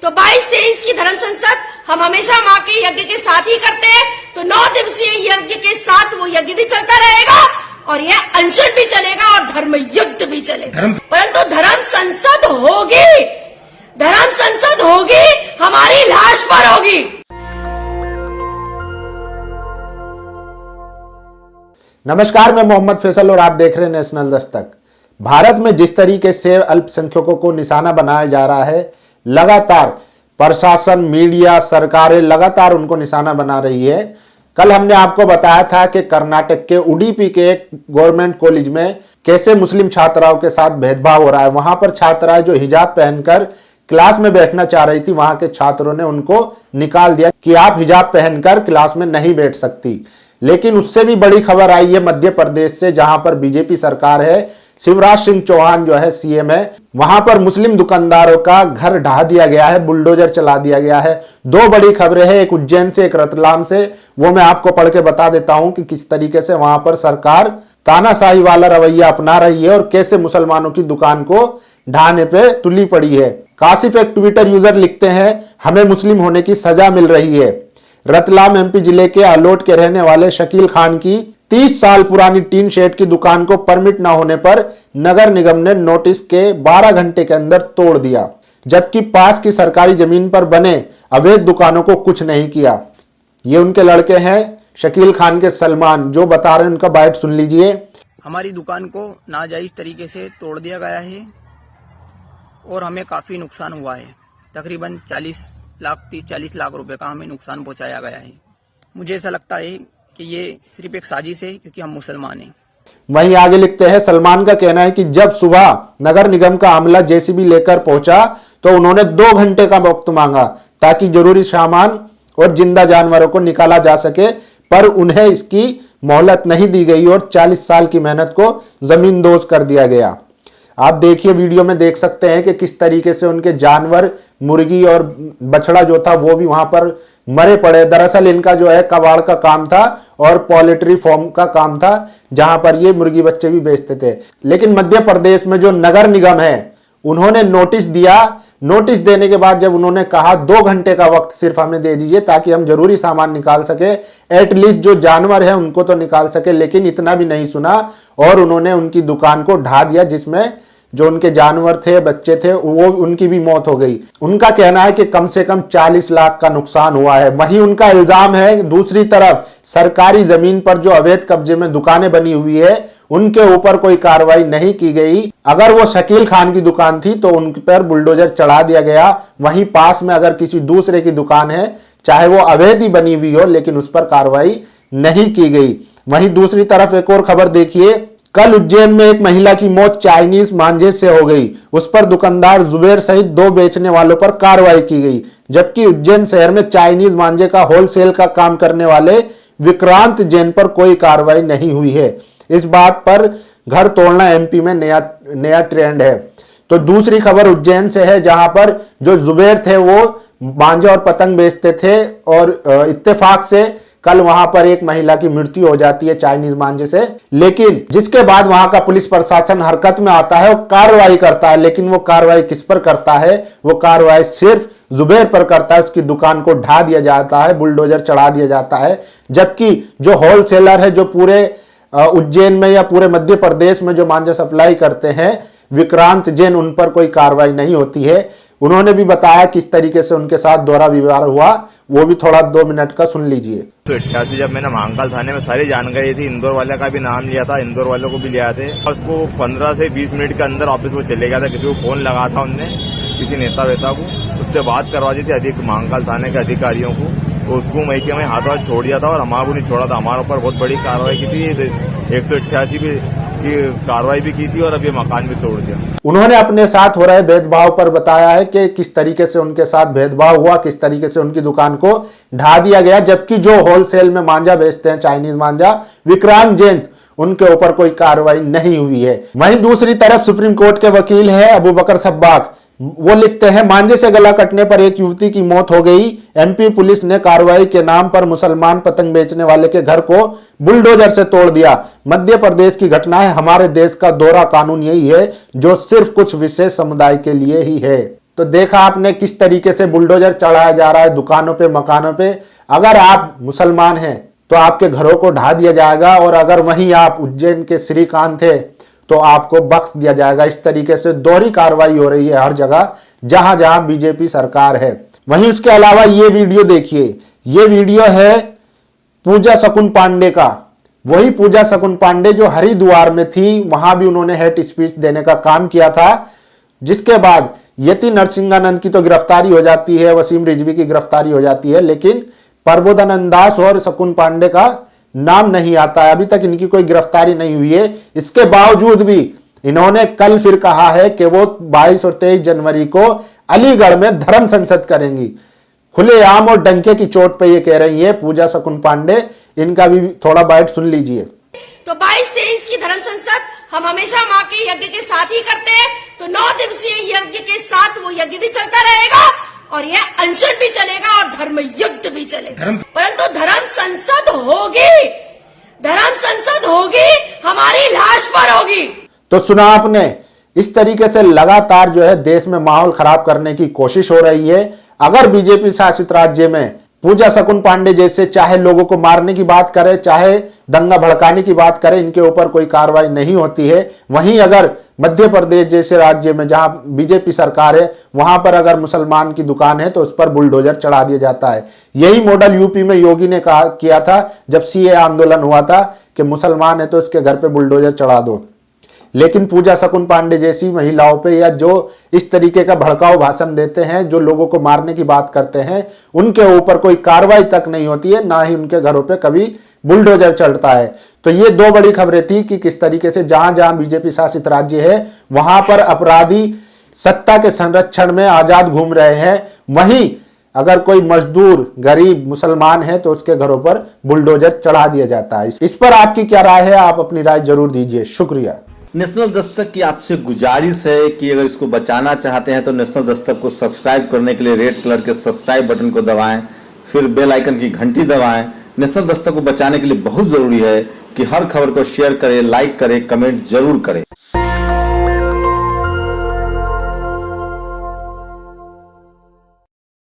तो 22-23 की धर्म संसद हम हमेशा माँ के यज्ञ के साथ ही करते हैं, तो 9 दिवसीय यज्ञ के साथ वो यज्ञ भी चलता रहेगा और यह अनशन भी चलेगा और धर्म युद्ध भी चलेगा। परंतु धर्म संसद होगी, धर्म संसद होगी, हमारी लाश पर होगी। नमस्कार, मैं मोहम्मद फैसल और आप देख रहे हैं नेशनल दस्तक। भारत में जिस तरीके से अल्पसंख्यकों को निशाना बनाया जा रहा है, लगातार प्रशासन, मीडिया, सरकारें लगातार उनको निशाना बना रही है। कल हमने आपको बताया था कि कर्नाटक के उडुपी के एक गवर्नमेंट कॉलेज में कैसे मुस्लिम छात्राओं के साथ भेदभाव हो रहा है। वहां पर छात्राएं जो हिजाब पहनकर क्लास में बैठना चाह रही थी, वहां के छात्रों ने उनको निकाल दिया कि आप हिजाब पहनकर क्लास में नहीं बैठ सकती। लेकिन उससे भी बड़ी खबर आई है मध्य प्रदेश से, जहां पर बीजेपी सरकार है, शिवराज सिंह चौहान जो है सीएम है, वहां पर मुस्लिम दुकानदारों का घर ढा दिया गया है, बुलडोजर चला दिया गया है। दो बड़ी खबरें हैं, एक उज्जैन से, एक रतलाम से। वो मैं आपको पढ़ के बता देता हूं कि किस तरीके से वहां पर सरकार तानाशाही वाला रवैया अपना रही है और कैसे मुसलमानों की दुकान को ढाने पे तुली पड़ी है। काशिफ एक ट्विटर यूजर लिखते हैं, हमें मुस्लिम होने की सजा मिल रही है। रतलाम एमपी जिले के आलोट के रहने वाले शकील खान की 30 साल पुरानी टीन शेड की दुकान को परमिट न होने पर नगर निगम ने नोटिस के 12 घंटे के अंदर तोड़ दिया, जबकि पास की सरकारी जमीन पर बने अवैध दुकानों को कुछ नहीं किया। ये उनके लड़के हैं शकील खान के सलमान, जो बता रहे हैं, उनका बाइट सुन लीजिए। हमारी दुकान को नाजायज तरीके से तोड़ दिया गया है और हमें काफी नुकसान हुआ है। तकरीबन 40 लाख रुपए का हमें नुकसान पहुंचाया गया है। मुझे ऐसा लगता है कि ये सिर्फ एक साजिश है, क्योंकि हम मुसलमान हैं। वहीं आगे लिखते हैं, सलमान का कहना है कि जब सुबह नगर निगम का अमला जेसीबी लेकर पहुंचा तो उन्होंने 2 घंटे का वक्त मांगा ताकि जरूरी सामान और जिंदा जानवरों को निकाला जा सके, पर उन्हें इसकी मोहलत नहीं दी गई और 40 साल की मेहनत को जमींदोज कर दिया गया। आप देखिए, वीडियो में देख सकते हैं कि किस तरीके से उनके जानवर, मुर्गी और बछड़ा जो था वो भी वहां पर मरे पड़े। दरअसल इनका जो है कबाड़ का काम था और पोल्ट्री फार्म का काम था, जहां पर ये मुर्गी बच्चे भी बेचते थे। लेकिन मध्य प्रदेश में जो नगर निगम है, उन्होंने नोटिस दिया। नोटिस देने के बाद जब उन्होंने कहा 2 घंटे का वक्त सिर्फ हमें दे दीजिए ताकि हम जरूरी सामान निकाल सके, एटलीस्ट जो जानवर है उनको तो निकाल सके, लेकिन इतना भी नहीं सुना और उन्होंने उनकी दुकान को ढा दिया, जिसमें जो उनके जानवर थे, बच्चे थे, वो उनकी भी मौत हो गई। उनका कहना है कि कम से कम 40 लाख का नुकसान हुआ है। वहीं उनका इल्जाम है दूसरी तरफ सरकारी जमीन पर जो अवैध कब्जे में दुकानें बनी हुई है, उनके ऊपर कोई कार्रवाई नहीं की गई। अगर वो शकील खान की दुकान थी तो उन पर बुलडोजर चढ़ा दिया गया। वहीं पास में अगर किसी दूसरे की दुकान है, चाहे वो अवैध ही बनी हुई हो, लेकिन उस पर कार्रवाई नहीं की गई। वहीं दूसरी तरफ एक और खबर देखिए, कल उज्जैन में एक महिला की मौत चाइनीज मांझे से हो गई। उस पर दुकानदार जुबैर सहित 2 बेचने वालों पर कार्रवाई की गई, जबकि उज्जैन शहर में चाइनीज मांझे का होलसेल का काम करने वाले विक्रांत जैन पर कोई कार्रवाई नहीं हुई है। इस बात पर घर तोड़ना एमपी में नया ट्रेंड है। तो दूसरी खबर उज्जैन से है, जहां पर जो जुबैर थे वो मांझा और पतंग बेचते थे और इत्तेफाक से कल वहां पर एक महिला की मृत्यु हो जाती है चाइनीज मांझे से। लेकिन जिसके बाद वहां का पुलिस प्रशासन हरकत में आता है और कार्रवाई करता है। लेकिन वो कार्रवाई किस पर करता है? वो कार्रवाई सिर्फ जुबैर पर करता है। उसकी दुकान को ढा दिया जाता है, बुलडोजर चढ़ा दिया जाता है। जबकि जो होलसेलर है, जो पूरे उज्जैन में या पूरे मध्य प्रदेश में जो मांझा सप्लाई करते हैं, विक्रांत जैन, उन पर कोई कार्रवाई नहीं होती है। उन्होंने भी बताया किस तरीके से उनके साथ दोहरा व्यवहार हुआ, वो भी थोड़ा 2 मिनट का सुन लीजिए। तो 88 जब मैंने महाकाल थाने में सारी जानकारी थी, इंदौर वाले का भी नाम लिया था, इंदौर वालों को भी लिया थे। और उसको 15 से 20 मिनट के अंदर ऑफिस में चले गया था। किसी को फोन लगा था उनने, किसी नेता वेता को, उससे बात करवा दी थी महाकाल थाने के अधिकारियों को। तो उसको वही के वहीं हाथों हाथ छोड़ दिया था और हमारे को नहीं छोड़ा था। हमारे ऊपर बहुत बड़ी कार्रवाई की थी, 188 की कार्रवाई भी की थी और अब ये मकान भी तोड़ दिया। उन्होंने अपने साथ हो रहे भेदभाव पर बताया है कि किस तरीके से उनके साथ भेदभाव हुआ, किस तरीके से उनकी दुकान को ढा दिया गया। जबकि जो होलसेल में मांझा बेचते हैं, चाइनीज मांझा, विक्रांत जैन, उनके ऊपर कोई कार्रवाई नहीं हुई है। वहीं दूसरी तरफ सुप्रीम कोर्ट के वकील है अबू बकर सब्बाक, वो लिखते हैं, मांझे से गला कटने पर एक युवती की मौत हो गई। एमपी पुलिस ने कार्रवाई के नाम पर मुसलमान पतंग बेचने वाले के घर को बुलडोजर से तोड़ दिया। मध्य प्रदेश की घटना है। हमारे देश का दोहरा कानून यही है जो सिर्फ कुछ विशेष समुदाय के लिए ही है। तो देखा आपने किस तरीके से बुलडोजर चढ़ाया जा रहा है दुकानों पे, मकानों पे। अगर आप मुसलमान हैं तो आपके घरों को ढा दिया जाएगा, और अगर वहीं आप उज्जैन के श्रीकांत थे तो आपको बख्श दिया जाएगा। इस तरीके से दोहरी कार्रवाई हो रही है हर जगह जहां जहां बीजेपी सरकार है। वहीं उसके अलावा ये वीडियो देखिए, ये वीडियो है पूजा शकुन पांडे का। वही पूजा शकुन पांडे जो हरिद्वार में थी, वहां भी उन्होंने हेट स्पीच देने का काम किया था, जिसके बाद यति नरसिंहानंद की तो गिरफ्तारी हो जाती है, वसीम रिजवी की गिरफ्तारी हो जाती है, लेकिन प्रबोधानंद दास और शकुन पांडे का नाम नहीं आता है। अभी तक इनकी कोई गिरफ्तारी नहीं हुई है। इसके बावजूद भी इन्होंने कल फिर कहा है कि वो 22 और 23 जनवरी को अलीगढ़ में धर्म संसद करेंगी। खुलेआम और डंके की चोट पे ये कह रही है पूजा शकुन पांडे। इनका भी थोड़ा बाइट सुन लीजिए। तो 22-23 की धर्म संसद हम हमेशा माँ के यज्ञ के साथ ही करते हैं, तो 9 दिवसीय यज्ञ के साथ वो यज्ञ भी चलता रहेगा और यह अनशन भी चलेगा और धर्म युद्ध भी चलेगा। परंतु धर्म संसद होगी, धर्म संसद होगी, हमारी लाश पर होगी। तो सुना आपने, इस तरीके से लगातार जो है देश में माहौल खराब करने की कोशिश हो रही है। अगर बीजेपी शासित राज्य में पूजा शकुन पांडे जैसे चाहे लोगों को मारने की बात करे, चाहे दंगा भड़काने की बात करे, इनके ऊपर कोई कार्रवाई नहीं होती है। वहीं अगर मध्य प्रदेश जैसे राज्य में जहां बीजेपी सरकार है, वहां पर अगर मुसलमान की दुकान है तो उस पर बुलडोजर चढ़ा दिया जाता है। यही मॉडल यूपी में योगी ने किया था जब सीए आंदोलन हुआ था कि मुसलमान है तो उसके घर पे बुलडोजर चढ़ा दो। लेकिन पूजा शकुन पांडे जैसी महिलाओं पे, या जो इस तरीके का भड़काऊ भाषण देते हैं, जो लोगों को मारने की बात करते हैं, उनके ऊपर कोई कार्रवाई तक नहीं होती है, ना ही उनके घरों पे कभी बुलडोजर चलता है। तो ये दो बड़ी खबरें थी कि किस तरीके से जहां जहां बीजेपी शासित राज्य है वहां पर अपराधी सत्ता के संरक्षण में आजाद घूम रहे हैं। वहीं अगर कोई मजदूर, गरीब, मुसलमान है तो उसके घरों पर बुलडोजर चढ़ा दिया जाता है। इस पर आपकी क्या राय है? आप अपनी राय जरूर दीजिए। शुक्रिया। नेशनल दस्तक की आपसे गुजारिश है कि अगर इसको बचाना चाहते हैं तो नेशनल दस्तक को सब्सक्राइब करने के लिए रेड कलर के सब्सक्राइब बटन को दबाएं, फिर बेल आइकन की घंटी दबाएं। नेशनल दस्तक को बचाने के लिए बहुत जरूरी है कि हर खबर को शेयर करें, लाइक करें, कमेंट जरूर करें।